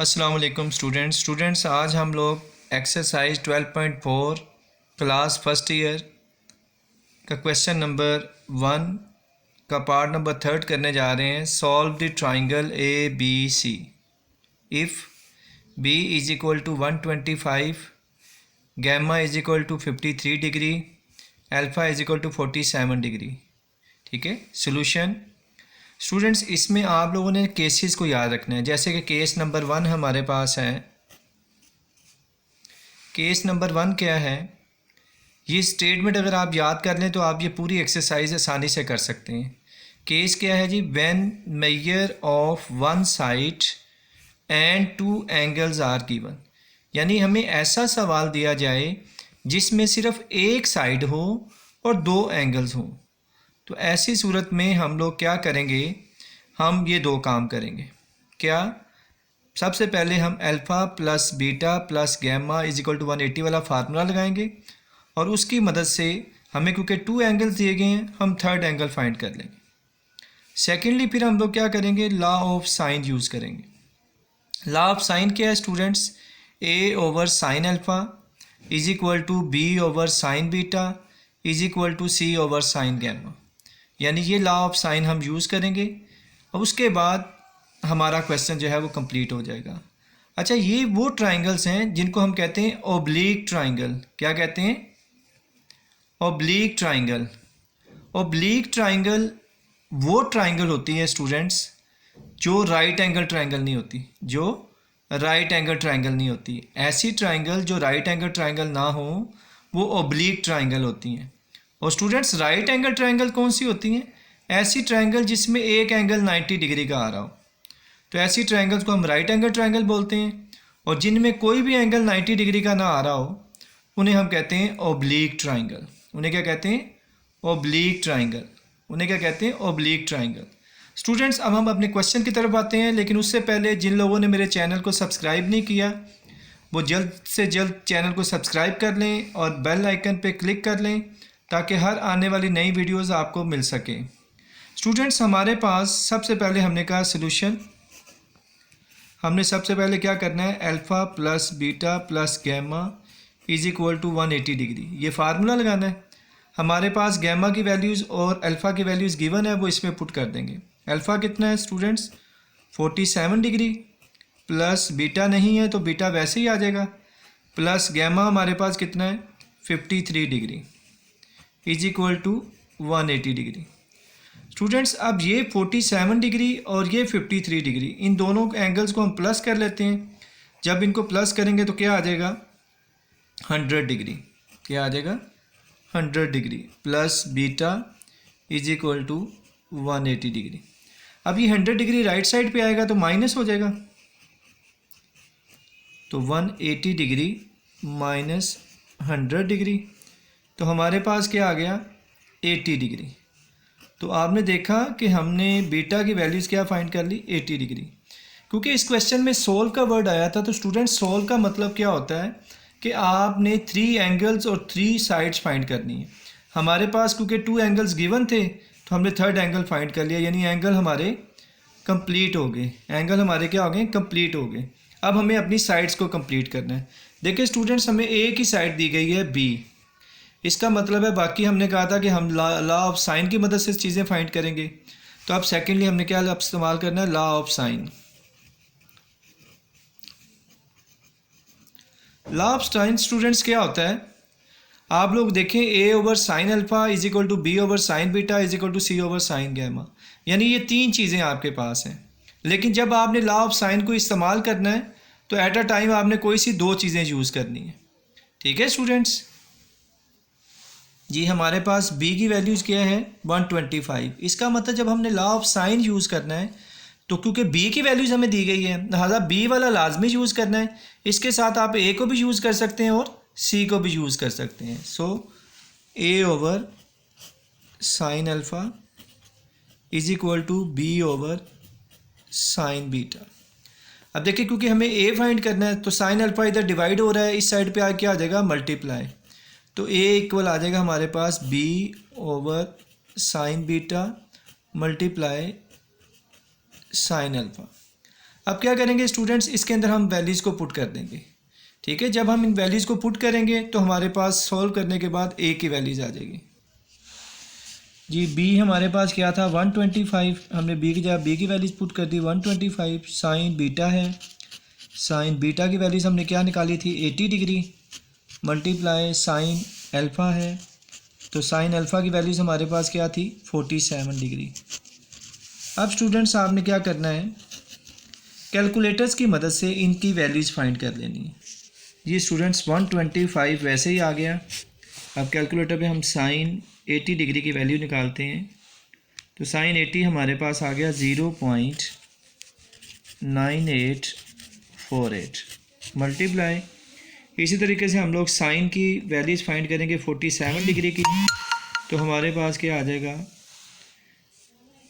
अस्सलाम वालेकुम स्टूडेंट्स आज हम लोग एक्सरसाइज 12.4 क्लास फर्स्ट ईयर का क्वेश्चन नंबर 1 का पार्ट नंबर 3 करने जा रहे हैं। Solve the triangle A B C if B is equal to 125, gamma is equal to 53 degree, alpha is equal to 47 degree. ठीक है। सोल्यूशन स्टूडेंट्स, इसमें आप लोगों ने केसेस को याद रखना है। जैसे कि केस नंबर 1 हमारे पास है। केस नंबर 1 क्या है? ये स्टेटमेंट अगर आप याद कर लें तो आप ये पूरी एक्सरसाइज आसानी से कर सकते हैं। केस क्या है जी? When measure of one side and two angles are given. यानी हमें ऐसा सवाल दिया जाए जिसमें सिर्फ एक साइड हो और दो एंगल्स हों। तो ऐसी सूरत में हम लोग क्या करेंगे? हम ये दो काम करेंगे। क्या? सबसे पहले हम alpha plus beta plus gamma is equal to 180 वाला फार्मूला लगाएंगे और उसकी मदद से हमें क्योंकि टू एंगल्स दिए गए हैं हम थर्ड एंगल फाइंड कर लेंगे। सेकेंडली फिर हम लोग क्या करेंगे? लॉ ऑफ साइन यूज़ करेंगे। लॉ ऑफ साइन क्या है students? A over sine alpha is equal to B over sine beta is equal to C over sine gamma. यानी ये लॉ ऑफ साइन हम यूज़ करेंगे और उसके बाद हमारा क्वेश्चन जो है वो कंप्लीट हो जाएगा। अच्छा, ये वो ट्राइंगल्स हैं जिनको हम कहते हैं ओब्लीक ट्राइंगल। क्या कहते हैं? Oblique triangle. ओब्लीक ट्राइंगल वो ट्राइंगल होती है स्टूडेंट्स जो राइट एंगल ट्राइंगल नहीं होती, जो राइट एंगल ट्राइंगल नहीं होती। ऐसी ट्राइंगल जो राइट एंगल ट्राइंगल ना हो वो ओब्लीक ट्राइंगल होती हैं। और स्टूडेंट्स, राइट एंगल ट्राइंगल कौन सी होती हैं? ऐसी ट्राइंगल जिसमें एक एंगल 90 डिग्री का आ रहा हो, तो ऐसी ट्राइंगल्स को हम राइट एंगल ट्राइंगल बोलते हैं। और जिनमें कोई भी एंगल 90 डिग्री का ना आ रहा हो उन्हें हम कहते हैं ओब्लीक ट्राइंगल। उन्हें क्या कहते हैं? Oblique triangle. उन्हें क्या कहते हैं? Oblique triangle. स्टूडेंट्स, अब हम अपने क्वेश्चन की तरफ आते हैं, लेकिन उससे पहले जिन लोगों ने मेरे चैनल को सब्सक्राइब नहीं किया वो जल्द से जल्द चैनल को सब्सक्राइब कर लें और बेल आइकन पे क्लिक कर लें ताकि हर आने वाली नई वीडियोस आपको मिल सके। स्टूडेंट्स, हमारे पास सबसे पहले हमने कहा सोल्यूशन। हमने सबसे पहले क्या करना है? Alpha plus beta plus gamma is equal to 180 degree, ये फार्मूला लगाना है। हमारे पास गैमा की वैल्यूज़ और अल्फ़ा की वैल्यूज़ गिवन है, वो इसमें पुट कर देंगे। अल्फ़ा कितना है स्टूडेंट्स? 47 डिग्री, प्लस बीटा नहीं है तो बीटा वैसे ही आ जाएगा, प्लस गैमा हमारे पास कितना है? 53 degree is equal to 180 degree. Students, अब ये 47 डिग्री और ये 53 डिग्री, इन दोनों एंगल्स को हम प्लस कर लेते हैं। जब इनको प्लस करेंगे तो क्या आ जाएगा? 100 डिग्री। क्या आ जाएगा? 100 degree plus beta is equal to 180 degree. अब ये 100 डिग्री राइट साइड पे आएगा तो माइनस हो जाएगा, तो 180 डिग्री माइनस 100 डिग्री, तो हमारे पास क्या आ गया? 80 डिग्री। तो आपने देखा कि हमने बीटा की वैल्यूज़ क्या फाइंड कर ली? 80 डिग्री। क्योंकि इस क्वेश्चन में सोल्व का वर्ड आया था, तो स्टूडेंट सोल्व का मतलब क्या होता है कि आपने 3 एंगल्स और 3 साइड्स फाइंड करनी है। हमारे पास क्योंकि 2 एंगल्स गिवन थे तो हमने थर्ड एंगल फाइंड कर लिया, यानी एंगल हमारे कंप्लीट हो गए। एंगल हमारे क्या हो गए? कंप्लीट हो गए। अब हमें अपनी साइड्स को कंप्लीट करना है। देखिए स्टूडेंट्स, हमें एक ही साइड दी गई है बी, इसका मतलब है बाकी हमने कहा था कि हम लॉ ऑफ साइन की मदद से चीज़ें फाइंड करेंगे। तो अब सेकेंडली हमने क्या इस्तेमाल करना है? Law of sine. Law of sine students क्या होता है? आप लोग देखें, A over sine alpha is equal to B over sine beta is equal to C over sine gamma. यानी ये 3 चीज़ें आपके पास हैं, लेकिन जब आपने लॉ ऑफ साइन को इस्तेमाल करना है तो एट अ टाइम आपने कोई सी 2 चीज़ें यूज़ करनी है। ठीक है स्टूडेंट्स जी, हमारे पास b की वैल्यूज़ क्या है? 125। इसका मतलब जब हमने लॉ ऑफ साइन यूज़ करना है तो क्योंकि b की वैल्यूज़ हमें दी गई है, लिहाजा b वाला लाजमी यूज़ करना है। इसके साथ आप a को भी यूज़ कर सकते हैं और c को भी यूज़ कर सकते हैं। So a over sine alpha is equal to b over sine beta. अब देखिए, क्योंकि हमें a फाइंड करना है तो साइन अल्फ़ा इधर डिवाइड हो रहा है, इस साइड पे आ क्या आ जाएगा? मल्टीप्लाई। तो a इक्वल आ जाएगा हमारे पास b over sine beta multiply sine alpha. अब क्या करेंगे स्टूडेंट्स, इसके अंदर हम वैल्यूज़ को पुट कर देंगे। ठीक है, जब हम इन वैल्यूज़ को पुट करेंगे तो हमारे पास सॉल्व करने के बाद ए की वैल्यूज़ आ जाएगी। जी बी हमारे पास क्या था 125, हमने बी की जगह बी की वैल्यूज़ पुट कर दी 125। साइन बीटा है, साइन बीटा की वैल्यूज़ हमने क्या निकाली थी 80 डिग्री, मल्टीप्लाई साइन अल्फ़ा है, तो साइन अल्फ़ा की वैल्यूज़ हमारे पास क्या थी 47 डिग्री। अब स्टूडेंट्स आपने क्या करना है, कैलकुलेटर्स की मदद से इनकी वैल्यूज़ फाइंड कर लेनी है। ये स्टूडेंट्स 125 वैसे ही आ गया। अब कैलकुलेटर पे हम साइन 80 डिग्री की वैल्यू निकालते हैं, तो साइन 80 हमारे पास आ गया 0.9848 मल्टीप्लाई, इसी तरीके से हम लोग साइन की वैल्यूज़ फाइंड करेंगे 47 डिग्री की, तो हमारे पास क्या आ जाएगा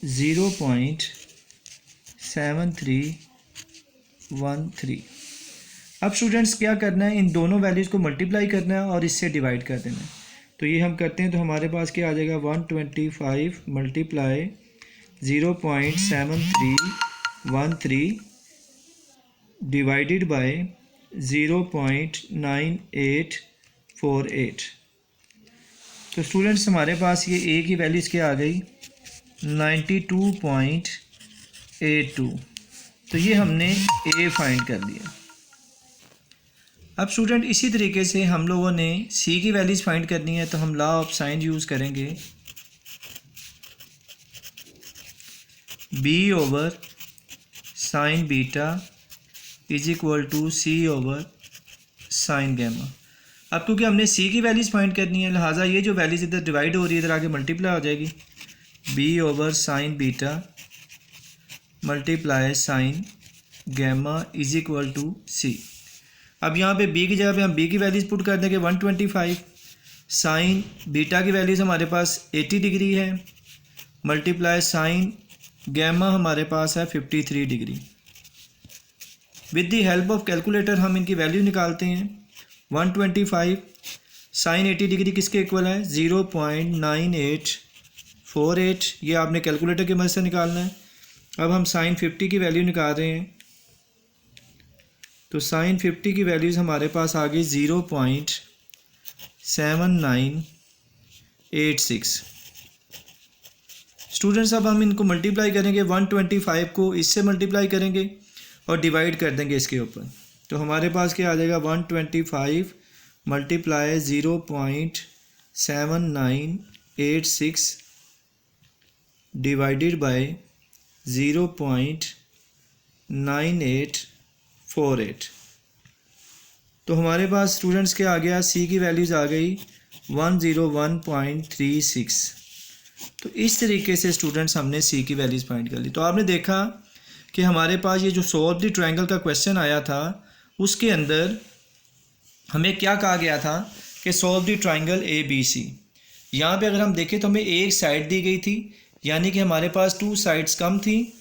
0.7313। अब स्टूडेंट्स क्या करना है, इन दोनों वैल्यूज़ को मल्टीप्लाई करना है और इससे डिवाइड कर देना है। तो ये हम करते हैं, तो हमारे पास क्या आ जाएगा 125 मल्टीप्लाई 0.7313 डिवाइडेड बाय 0.9848। तो स्टूडेंट्स हमारे पास ये ए की वैल्यूज़ क्या आ गई 92.82। तो ये हमने ए फाइंड कर लिया। अब स्टूडेंट इसी तरीके से हम लोगों ने सी की वैल्यूज़ फाइंड करनी है, तो हम लॉ ऑफ साइन यूज़ करेंगे, B over sine beta is equal to C over sine gamma. अब क्योंकि हमने सी की वैल्यूज़ फाइंड करनी है, लिहाजा ये जो वैल्यूज़ इधर डिवाइड हो रही है इधर आगे मल्टीप्लाई हो जाएगी, B over sine beta multiply sine gamma is equal to C. अब यहाँ पे बी की जगह पे हम बी की वैल्यूज़ पुट कर देंगे 125, साइन बीटा की वैल्यूज़ हमारे पास 80 डिग्री है, मल्टीप्लाई साइन गैमा हमारे पास है 53 degree. With the help of calculator हम इनकी वैल्यू निकालते हैं। 125 साइन 80 डिग्री किसके इक्वल है 0.9848, ये आपने कैलकुलेटर की मदद से निकालना है। अब हम साइन 50 की वैल्यू निकाल रहे हैं, तो साइन 50 की वैल्यूज़ हमारे पास आ गई 0.7986। स्टूडेंट्स अब हम इनको मल्टीप्लाई करेंगे, 125 को इससे मल्टीप्लाई करेंगे और डिवाइड कर देंगे इसके ऊपर, तो हमारे पास क्या आ जाएगा 125 मल्टीप्लाई 0.7986 डिवाइडेड बाय 0.9848। तो हमारे पास स्टूडेंट्स क्या आ गया, सी की वैल्यूज़ आ गई 101.36। तो इस तरीके से स्टूडेंट्स हमने सी की वैल्यूज़ फाइंड कर ली। तो आपने देखा कि हमारे पास ये जो सॉल्व द ट्रायंगल का क्वेश्चन आया था उसके अंदर हमें क्या कहा गया था कि solve the triangle A B C. यहाँ पे अगर हम देखें तो हमें एक साइड दी गई थी, यानी कि हमारे पास 2 साइड्स कम थी,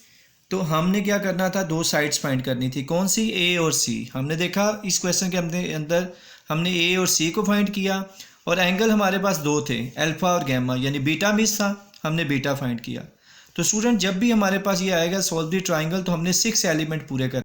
तो हमने क्या करना था 2 साइड्स फाइंड करनी थी। कौन सी, ए और सी। हमने देखा इस क्वेश्चन के अंदर हमने ए और सी को फाइंड किया और एंगल हमारे पास 2 थे, अल्फ़ा और गैमा, यानी बीटा मिस था, हमने बीटा फाइंड किया। तो स्टूडेंट जब भी हमारे पास ये आएगा सॉल्व द ट्रायंगल, तो हमने 6 एलिमेंट पूरे कर